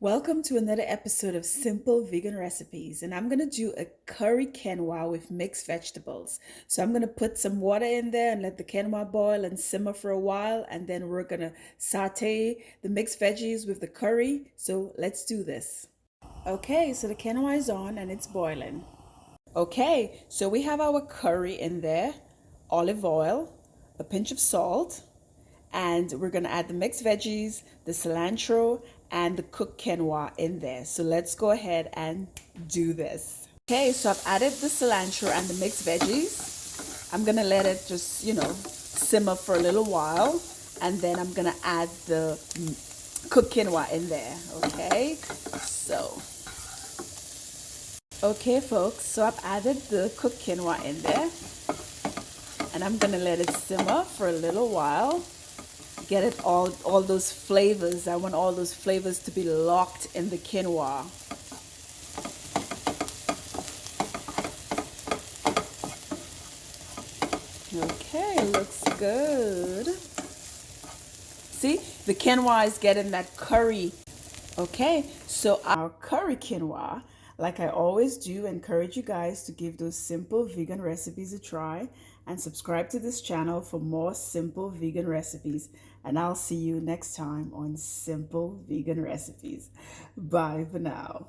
Welcome to another episode of Simple Vegan Recipes, and I'm going to do a curry quinoa with mixed vegetables. So I'm going to put some water in there and let the quinoa boil and simmer for a while, and then we're going to saute the mixed veggies with the curry. So let's do this. Okay, so the quinoa is on and it's boiling. Okay, so we have our curry in there, olive oil, a pinch of salt, and we're going to add the mixed veggies, the cilantro, and the cooked quinoa in there. So let's go ahead and do this. Okay, so I've added the cilantro and the mixed veggies. I'm going to let it just, simmer for a little while, and then I'm going to add the cooked quinoa in there, okay? Okay, folks, so I've added the cooked quinoa in there, and I'm going to let it simmer for a little while. Get it all those flavors. I want all those flavors to be locked in the quinoa. Okay, looks good. See, the quinoa is getting that curry. Okay, so our curry quinoa, like I always do, encourage you guys to give those simple vegan recipes a try and subscribe to this channel for more simple vegan recipes. And I'll see you next time on Simple Vegan Recipes. Bye for now.